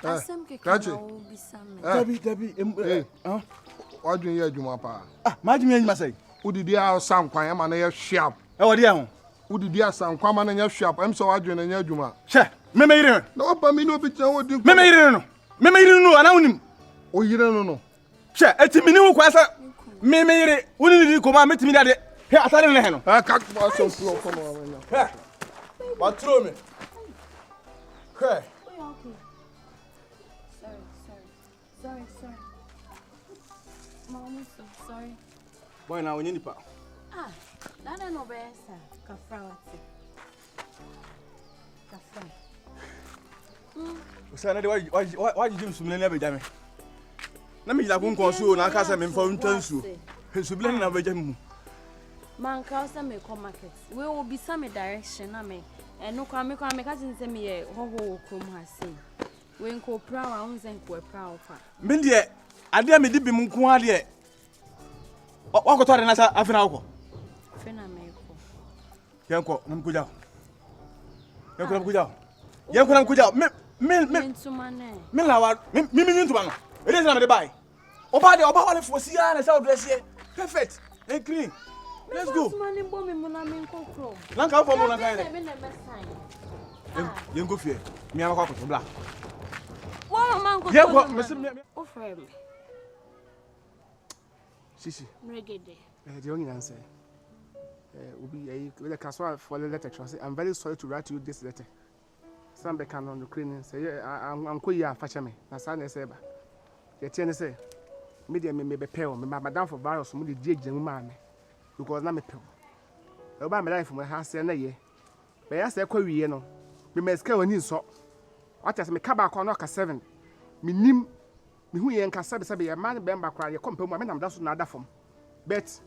Asem ke kana wo bisame. Dabi. Wadun ye adwuma pa. Madwuma adwuma sai. Udidi a sam kwan ama na ye hweap. Wodi ho. Udidi a sam kwan ama na ye hweap. Em so wadun na ye adwuma. Hwe, me yire. Na opa mi no bi chan wodi. Me yire no. Me yire no ana wonim. O yire no. Hwe, etimi ni wo kwa sa. Me yire, woni ni ko ma metimi dade. He atare ne he no. Ka ba so flow kono amanya. Hwe. Ba tro me. Hwe. Sorry. Mom, so sorry. Boy na woni nipa. Nana no be sa kafra wati. Kafra. Usa na de wa jim sumle na be jame. Na me jila kun konso na aka sa me mfa ntansu. Sumle na be jame mu. Man ka sa me come market. We will be some direction na me. No kwa me ka tin me ye ho krom ha sei. We nko pra wa unzen ko pra ofa. Me de ade me di bi mu nko ade. Wa ko tore na sa afina ko. Fena me ko. Yanko nam kuja. Yanko nam kuja. Yanko nam kuja. Me ntuma ne. Me la wa me ntuma no. E dey na me dey buy. Oba wale fosi ya na sa dress here. Perfect. And clean. Let's go. Ntuma ne bo me mu na me nko krom. Lanka fo mo na kai. Me na me sign. Yengo fie. Me ama kwa ko bla. Wa man ko. Yengo me o frame. Sisi. Regede. The only answer. Obi with the casual for the letter. I'm very sorry to write you this letter. Some be can on the cleaning say I'm quite ya fashion me. Na sana say ba. Ye tie say media me be pay me madam for virus mu dey age mu ma me. Because na me pay. E ba me life mo ha say na ye. Be ya say kwa wiye no. Me meska wani nso. What as me ka ba kwa no ka 7. Me nim me hu ye nka sabe ye man be mba kwa ye kompa mu me nam da so na da fom. Bet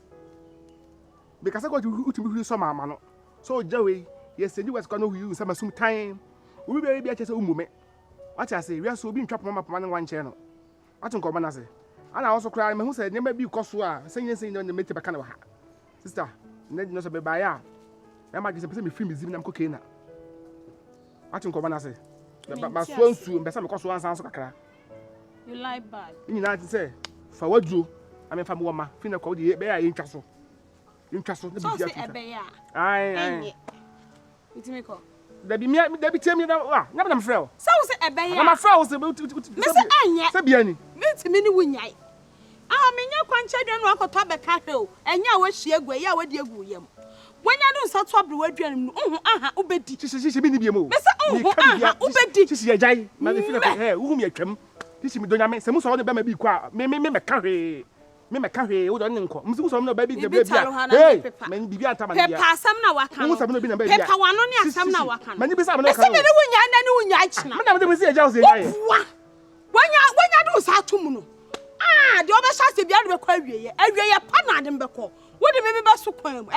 because I got to who some man. So Joey, yes, you was gonna use some time. We be able to say umume. What I say, we are so being trapped mama man one channel. I don't come and say. And I also cry me who said never be cosua, saying on the meter kind of sister. Ned knows a baby. I might just say me film is even cocaine. I don't come and say. But so soon, but some cosua sounds like you lie bad. You know to say for what you I mean from woman, finna call the bear in castle. So say ebeya. Aye. It me call. There be tell me that na am frɛ. So say ebeya. Na ma frɛ wo say me say anye. Say bia ni. Me ntimi ni wunyai. Me nya kwanche de no akɔtɔ bɛka hwe o. Enya a wahie agu ya wadi agu yam. Wonya do nsa to abre waduane mu. Aha obedi. Sisi bi ni bia mo. Me say aha obedi. Sisi agai. Ma de feel like uhum ya twam. Sisi mi donya me say mo so wo de ba ma bi kwa. Me ka hwe. Me meka hwe wo do ne nko mse so no ba bi de bia hey man bibia anta man bia pepa asam na waka no pepa wano ne asam na waka no man bi sa me no ka se me ne wunya na ne wunya achina me na me se eja wo se yae wonya do sa tum no de oba sha se bia do be kwa awieye pa na de be ko wo de me be so kwan mu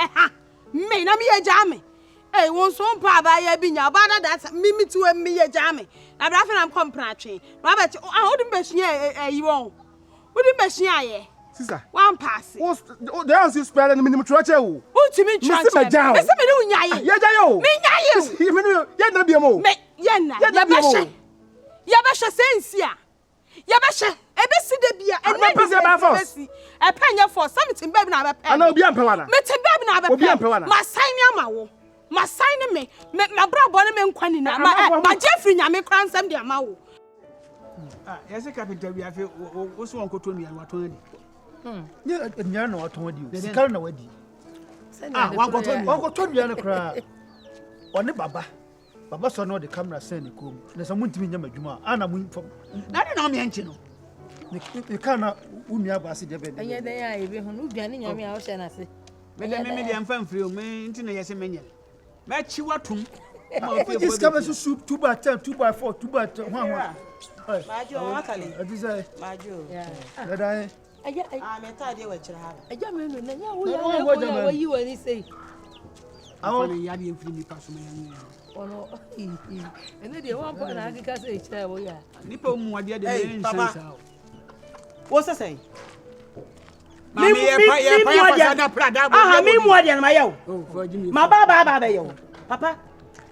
me na me ye ja me won so mpa ba ya bi nya ba da that me tu me ye ja me na bra fe na kompra twen na ba ti wo de be hia yi won wo de be hia ye sister one pass the house is spell and minimum trache o ultimate trache me se me no nyaye ye jaye o me nyaye me no ye na bia mo me ye na ye be hye sensi a ye be hye e be si de bia e na pese ba force e panya force something baby na be pe ana obi ampe wana me te baby na be pe ma sign ni amawo ma sign me bra bo ne me nkwani na ma Jeffrey nyame kran sam de amawo yes carpenter we have wo so won koto nua waton adi nya na waton adi o sikar na wadi wankoto nua na kra one baba so no the camera send the kom na so muntimi nya madwuma ana mu na de na me enchi no ne kana unua ba se de be de anya den ya ebe ho no duane nyame a wo hye na se me de amfa mfiri o me nti na yese menye me chi watum ma fe this camera so soup 2x10 2x4 2x hwa Majo wakale. Adisa. Majo. Yeah. Dada. Me ta de wachira ha. Aja me no na nya wo yi wani sei. Awo ni ya de mfiri mi paso me ya. Ono. Ene de wan pa na akika sei chira wo ya. Nipa mu ade de me nsansa. Wo se sei. Me me mu ade na ma yawo. Ma ba be yawo. Papa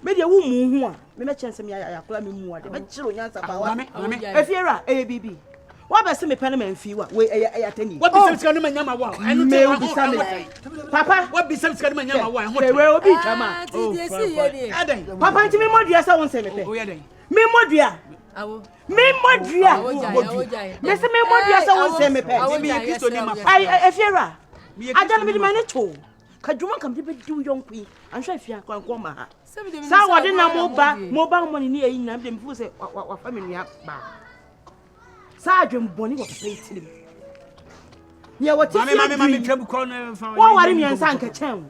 Me de wo mu hu a me me chance me yakora me mu a de be chiro nyansa ba wa efiera bibi wa be se me pene man fi wa we atani What be some kind of nyama wa? me wo bisa me papa What be some kind of nyama wa? we obi chama papa nti me modua sa won se me pe me modua Awo. me modua me se me modua sa won se me pe ai efiera adan me de mane cho ka dwuma kam de be du yonkwi anhwa afia kwankwa ma ha sa wode na moba money ni ayi na de mfu se wa family ya ba sa adwem boni wo papa itirim ye wo ti mami twabu ko na fa wo ware mi ansa nka chen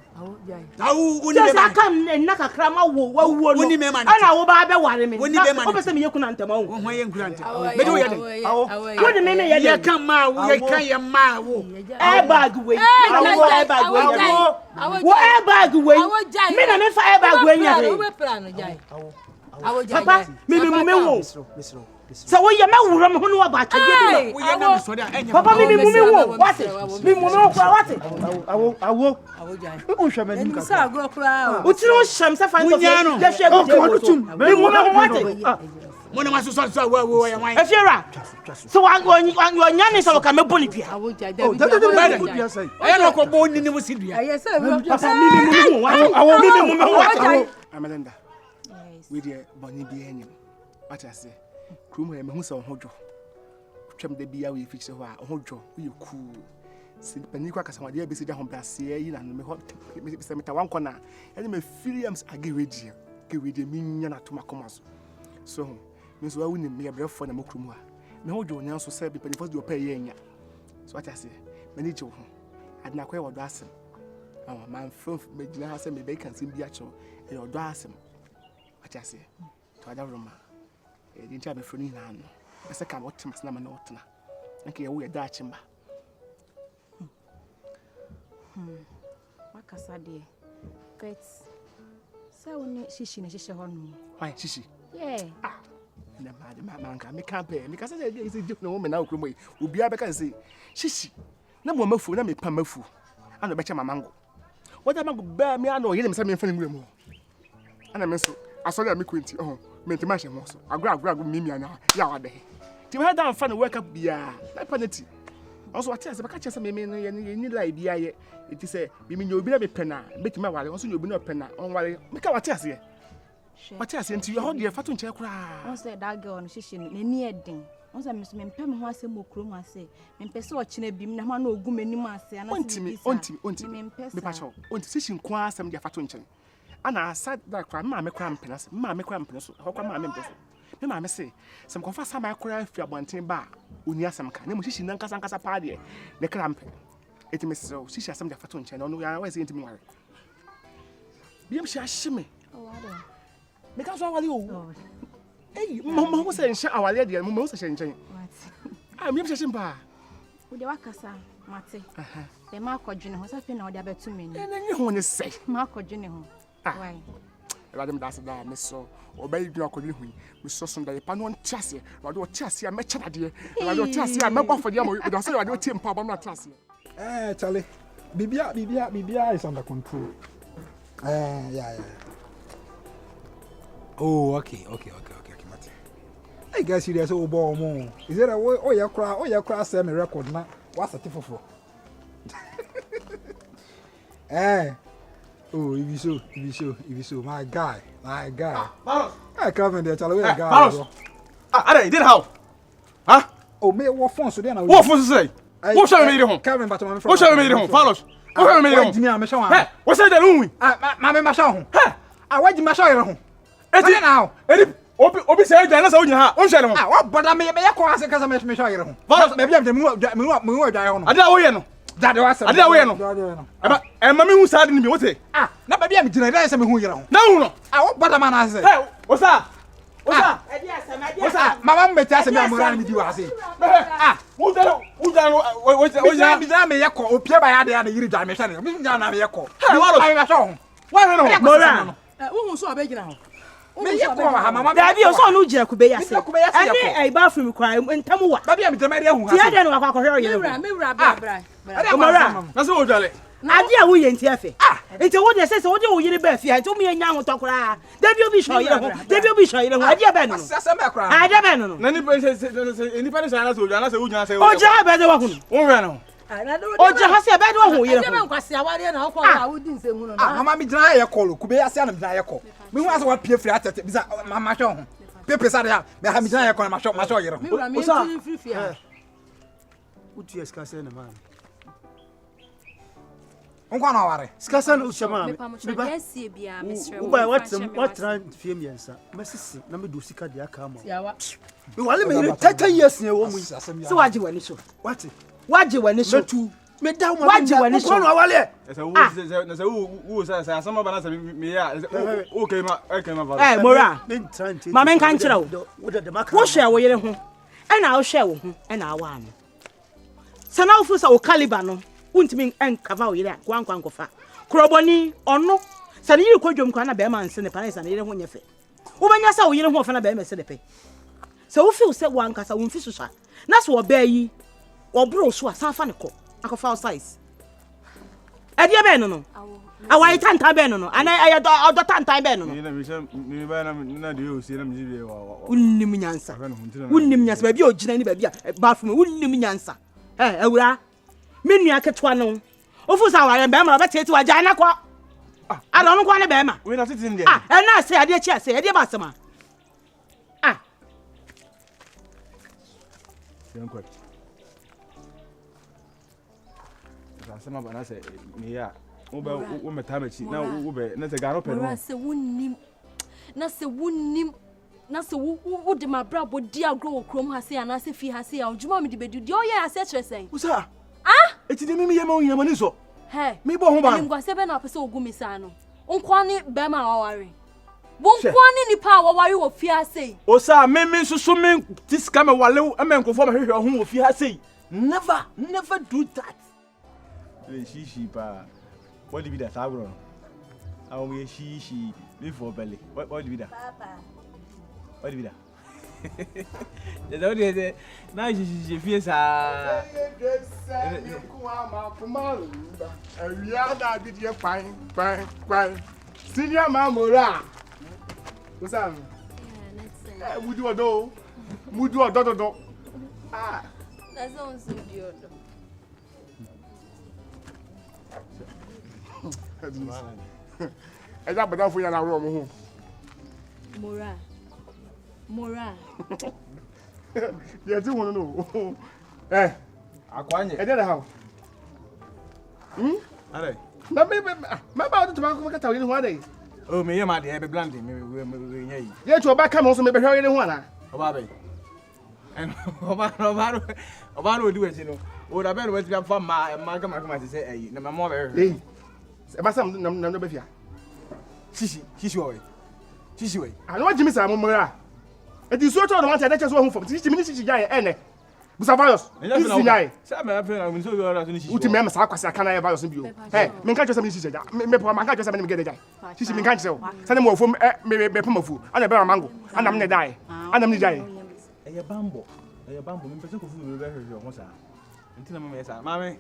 tawu uni me sa kam na kakra ma wo wo no ana wo ba be ware mi wo be se me yekuna ntama wo ho ye nkurante me do ye den wo de me me ye kan ma wo ye kan ye ma wo bag we me na wo bag we wo bag we me na me fa bag we nya papa me wo so we ye ma wura me ho no ba ka wo ye na me so da enya papa me wo what me wo what awo unhwa mani ka Sa agro kra. o tiro sham sa fan to ye hwe go me wo what mo na maso so wo ye wan efiera so wa nya ni so ka me boni pia Awoja aye no ko bo ni ni mo sidua Yes, sir. papa me wo Amelinda we dey boni bi enyim what I say krum he me hu se ho dwo twam da bia we fixe ho a ho dwo we cool si pani kwa kasa wade abesi da ho brase yi na me ho me se meta wan kona ene me Williams agereji gewede mi nya na to makoma so me so awu ni me brefo na makrum a me ho dwo nyan so se be pani first do pay nya so what I say me ni je ho adna kwa wodo asem awa man from me gina ha se me be kan sim bia cho e wodo asem what I say to ada roma e ntia be froni na no ese ka wo temas na ma na otna nke ye wo ye da chimba wakasa de great sa woni shishi na shishe hono why shishi yeah na ma nka me ka be me ka say dey say na wo me na okromo yi obi abeka say shishi na mo mafu na me pa mafu ana be che mamango wada mango ba me ana o ye me say me fa ngure mo ana me so asori am kwenti me ntima hye ho so agra mimi ana ya wade ti we da fa na wake up bia na penalty also what say baka chese me ni lie bia ye iti say mimi nyobi na me pena betima wale also nyobi na pena on wale me ka what say what say nti ho de fa to nche kura on say that girl no shishi na ni eden on say me mpem ho asem okrom ase me mpese o chine bim na ho na ogu manim ase ana onti me pa cho onti shishi nko asem de fa to nche ana aside that kra ma me kra mpena se ma me kra mpena so ho kwa ma me mpena so me ma me say sem konfa sa ma kra afia bonten ba oni asem ka na mo shishi nan kasa pa de ne kra mpe eti me so shishi asem de fa to nche no ya wa say enti me ware biem shi ahime me ka so awale o eh mama wo say nsha awale de mama wo say nchen ah me shi mpa wo de wakasa mate de ma akwadwene ho sa fe na wo de abetu me ni na nyi ho ne sei ma akwadwene ho why Radem das da me so obey dua akwadwene hu me so so da pa no ntiase rade o tiase a me chadade rade o tiase a me gbafo de mo do so rade o tie mpa ba no tiase Charlie bibia is under control yeah oh okay mate I guess you there's obo mo is there oh ya kra say me record na what certificate oh if you so my guy Carlos I come in there Charlie guy Carlos Are did how oh me what phone so there na what phone say what show me home Kevin but my friend what show me home Carlos what show me home me show hey what say that unwi me show home why me show you home eti now obi say dwan na say onya ha on hwe ne ho what but me yakọ ase kasa me show you home Carlos me bia me dwan ho ade a wo ye no dade wasa ade a wo ye no e ma me hu sa ade ni bi wote na ba bia me gina dai say me hu yere ho na hu no what but man ase hey osa mama me tia say me amura ni di wa ase wo da me yakọ opie ba ya de ya de yiri dwan me hwe ne me nya na me yakọ Carlos me show ho wa hwe no mora Wo hu so obegina ho. me yakọ ha mama Dabi o so no gira kube yase ani e ba firi kwa ntam wa ba bia me tama de hu ha ti ade no akwa kwhwe oyere Me wura bra. mora na so wo dwale ade a wo ye nti afi enti wo de sese wo de wo yire ba afi enti wo me nya ho tokora da bi obi sho yire ho da bi obi sho yire ho ade ba no Sasa me kra. ade ba no Na ni pe ni pe sana so na se unya se. o ja ba de wa hunu Wo hwe no. o ja ha se ba de wa hu yire ade ho me nkwase aware na okọ a wodi nsemu no mama mi gyina ye call kube ase na mi gyina ye call me hu ase wa pie free atete bisa mama hwe ho pepe sa de ha me ha mi gyina ye call ma hwe yire ho me wura me tiri free a Utu eska na man. Onko na ware. Skasa na ushama. Me pa mo chese bia mesre. Uba what try fie miensa. Mesisi na me do sika de aka ma. yawa Me wale me 30 years ne wo mu. se waje wani so What? waje wani so Metu. Me da wo waje wani so Ko na wale. Se wo sa asama ba na se me ya. Okay ma mora Me try nti. ma men kan kire wo Wo de maka. wo hwe wo yire ho ena wo hwe wo ho ena awa no se na wo fu sa wo caliber no untimi enkava wo yire kwankwa nkofa kroboni ono se ne yire kwadwom kwa na be ma nse ne pa na se ne yire ho nyefe wo benya sa wo yire ho fa na be ma se de pe se wo feel se wankasa wo mfi susha na se wo ba yi wo bro so asafa ne ko akofa size ade be no awai tanta be no ana ayo do tanta be no ni na mi se mi ba na de o se na mi jibe wa unnim nyansa ba bi o gina ni ba bi bathroom unnim nyansa awura menua ketwa no ofu sa ware be ma ba tete wa jana kwa ada no kwa ne be ma we na titi ndi na se ade chi ase ade ba sama yankwa asama ba na se me ya wo meta machi na wo be na se garo pe no Mora se wonnim na se wonnim na se wo de mabrabo di agro wo krom ha se ana se fi ha se a odwuma me de bedu de oye ase kyeresen usa eti de mi ye ma onyama ni so he mi bo ho ba ngwa se be na pese ogumi sa no nkwa ni be ma waware bo nkwa ni nipa waware wo fi ha se osa me susu me tiska me wale e me nkofo me hwehwe ho wo fi ha se never do that she pa what did be that agro how we she live for belly what did be that papa what did be that the don't dey na she feel sa you kwa ma kumalu awia da bi de pan senior mamora usam mudu odo that's on studio eja bada fu ya na ro mo hu mora ye ti won no akwanye e dey how are na me ba o to ma ko kata wi ni hu adai oh me ye ma de be blend me nya yi ye tu oba ka mo so me be hwe ni hu ana oba be en oba ro di we ti no o da be no we ti fa ma ga ti say ayi na ma be hwe e ba sam na no be fia shishi we ano wa jimi sa mo mra e di so to no ma ta da che so hu fom ti jimi ni shishi jaye ene busa virus ni nyai sa me afi na mi so yo ra so ni shishi uti me sa kwase aka na virus bi o me kan che se me shishi ja me po ma kan che se me get ja shishi me kan che se o sa ne mo fom me pe mafu ana be mango ana me ne dai ana me ni jaye eye bambo me pese ko fu be hwehwe ho sa nti na me sa ma me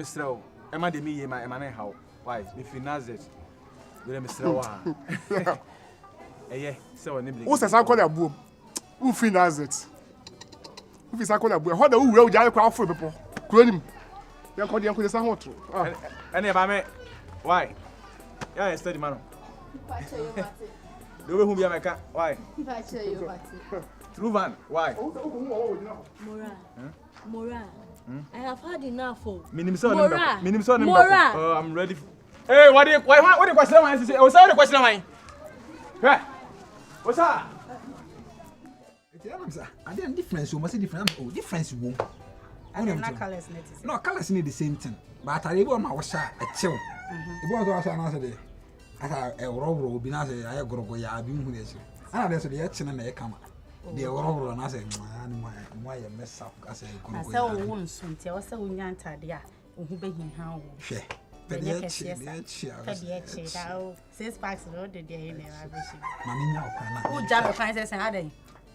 srew e ma de mi ye ma e ma na hawo why me fi nazet we me srew ha eye se woni bli wo se sa ko da buom wo fi nazet wo fi sa ko da buom ho da wo wura wo jare kwa afro bepo kronim yan ko de yan ko de sa ho tro ene ba me why ya study man pacha yo bate do be hu bia meka why pacha yo bate true van why Mora I have had enough of minim so ni Mora oh I'm ready hey what the question why say o say the question why hey what's up I didn't difference. You must say different. Oh, difference womb. I don't know. colors net is No, colors need the same thing. But I able my washer a chill. It was also answer there. I have a robber will be not a grow ya being who is. Ah, there's the action and the camera. The robber and I say, why you mess up as a I saw one soon. Tell us who yan't there. Who be him how? Share. But the 6 packs of the day in there. Mammy, Who Jabba finds us and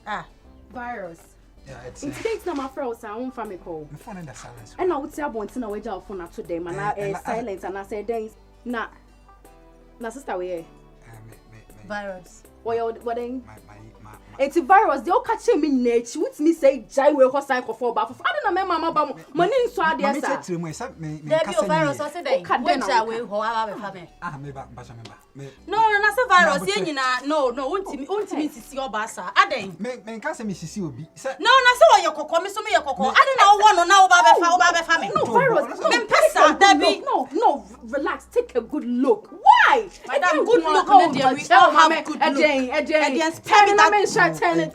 had virus. Yeah, it's In today's number for us, I won't find me call. the phone in the silence. And I would say I want to know where your phone today, man. Silence, and I said, then, nah, sister, we Virus. what then? My It's a virus. They all catch him in nature. What me say? Jai will host cycle for bath. I don't know, mama. Money in so me there, check sir. to me, sir. Me There be a virus. I said that. Which I will have a family. Ah, me back, basha me back. No, that's a virus. Yeah, you know, no. Won't me see your basa. Ade. Me can't say me sisi obi. Sir. No, na say what your cocoa. Me so me your cocoa. I don't know one now about family. No virus. Me pesa. There be no. Relax. Take a good look. Why? Madam, good look. We all have good look. Turn it.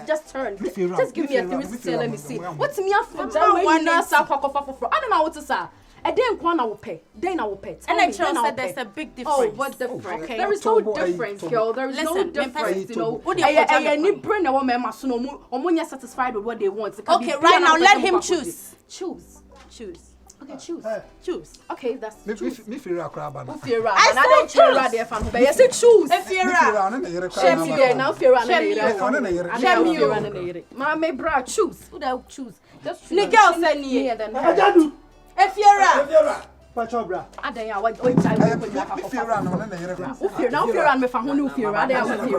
Just turn. Just give me a 360. Let me see. What's me after? I don't know what to say. I didn't want to pay. Then I will pay. And I said there's a big difference. Oh, what difference? Okay. There is no difference, girl. There is no difference. You know. I need brain a woman must know. Or satisfied with what they want. Okay, right now let him choose. Choose. Okay, choose. Okay, that's Me choose. me feel crab na. I don't choose. There, fan. But you say choose. If you're Shame me there now. Fear Shame Mama, bra, choose. Who that choose? Just choose. the girl said me. Ajadu. If you're Pachobra. Adan what child Me feel na na yere. fear now fear and me fa ho fear. Adan fear.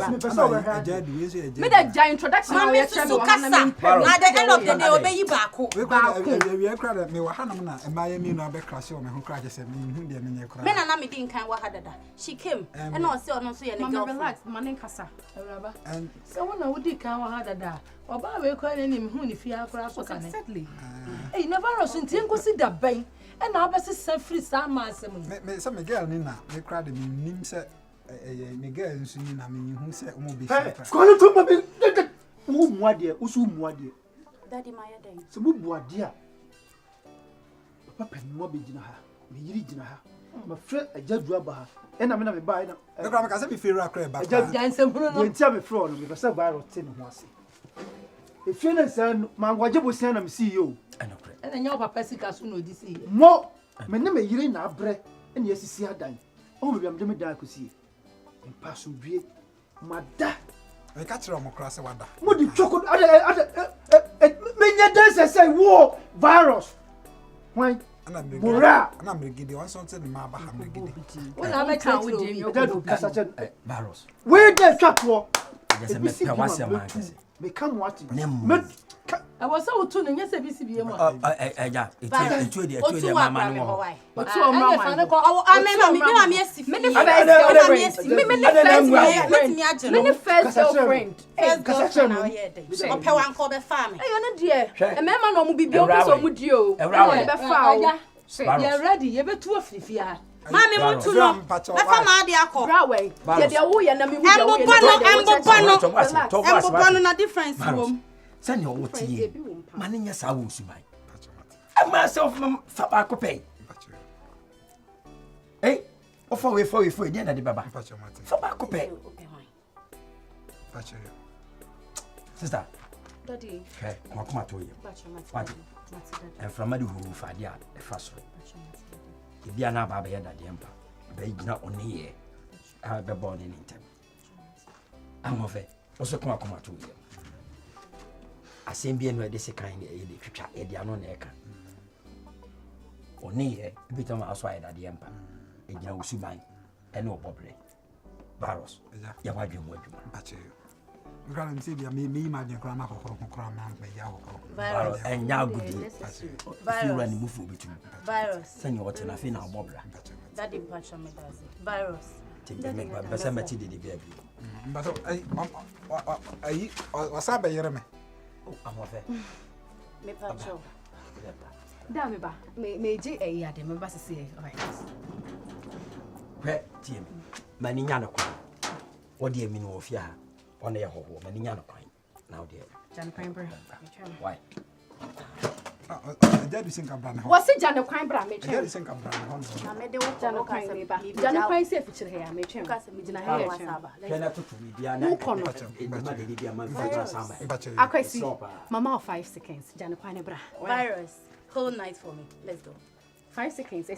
Me that giant introduction now you tell me at the end of the day obey baako. We crowd me wa hanam na emaya mi no abekra me ho crowd say me hu de me nye crowd. Me na me din kan wa hadada. She came and no say ono so ye ne girl. Relax, man kasa. Awuraba. And So when I would kan wa hadada. Oba we kwa ne nim hu ni fi akora so kan. Exactly. Eh, never rush nti enkosi da ban. And now best is free some massam. me some girl ni na me crowd me nim say me girl nsu ni na me hu say o mo be Hey, free. kono to ma be. Wo muade, usu muade. Daddy my den. Se bu buade a. Papa pen mo be gina ha. Me yiri gina ha. Ma fre ajadu aba ha. E na me na me ba e na. Me crowd me ka say me feel crab back. Ajadu Jansem hunu no. ye ntia me fre no because say virus tin ho ase. E fie na san ma ngwaje bo san na me CEO. And then your papa sika so no this year. Mo me ne me yiri na abre e na asisi adan. O me biam de me dan akosie. Me pass due. Mada. Me ka tire mo cross wada. Mo di choko me nya dan say wo virus. Why? Ana me Mura. ana me gidi on something ma ba ha me gidi. When I met you with him, Ajadu kasa chen. Virus. We dey twato. Just me pe wase man kase. Me come what? Me I was so too no nyese bi si bi mo. Ja, etu de mama no. Otu o mama. Me asi fi. Me first girlfriend. Kasa chen. Ope wan ko be fa me. Hey, no dear. E me ma no mu bibi o pe so mu di o. E be fa o. You ready? You be too afifia. Mami muntu no. Be fa ma ade akọ. Bra we. Ye de wo ye na me hu de wo ye. Embo no na difference wom. Send your what ye. Man nya sa wo suban. I myself fa ba ko pay. Eh, ofa we for dey na de baba. Fa ba ko pay. Sister. Daddy. Okay, makoma to ye. What? And from the who fa dia e fa so. E bia na baba ye da de empa. Be gina oni ye. A be born in intem. Amofe. Oso koma to ye. Assemble no de se kan e de twitwa e de ano na e ka oni e bitam aso ayi da de empa e gina usuban e no bobre virus ya wa dwemu adwuma Ache. We can see be me imagine kra na kokoro na me ya kokoro. virus enya gudi virus ni mufu bitu Virus. senya wote na fe na bobra Daddy patch me does. Virus. tinga me ba besa mati de bia bi Mbaso ai wasa be yere me. amofe Me patch. Da me ba. Me je e ya de me ba sese e. kwe tie mani nya no kwa wodi emi no ofia ha ona ye hoho mani nya no kwan now there Jan Kramer. why Ajadu sin kabra na ho. What's Jan Kramer me Ajadu sin kabra na ho. Na me de wo Jan Kramer ba. Jan Kramer se fichire he me twem. Me gina he kena tutu bia na kono. ma de bia man fa samba Akwasi. Mama of 5 seconds. Jan Kramer bra. Virus. Whole night for me. Let's go. 5 seconds.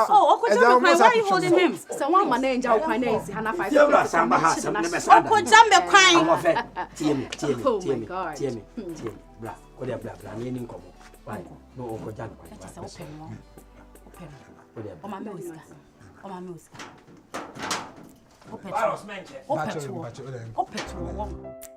Oh, why are you holding him? So one man and Joe Quine is Hannah 5 Tiabra seconds. samba ha sam ne besa. Oh, Jambe crying. I'm off it. Tie me. Oh my God. Tie me. Bra. Ko dia bra ni ni nkomo. Why? No o ko jan kwa. Oh my music. Open. Open. Open.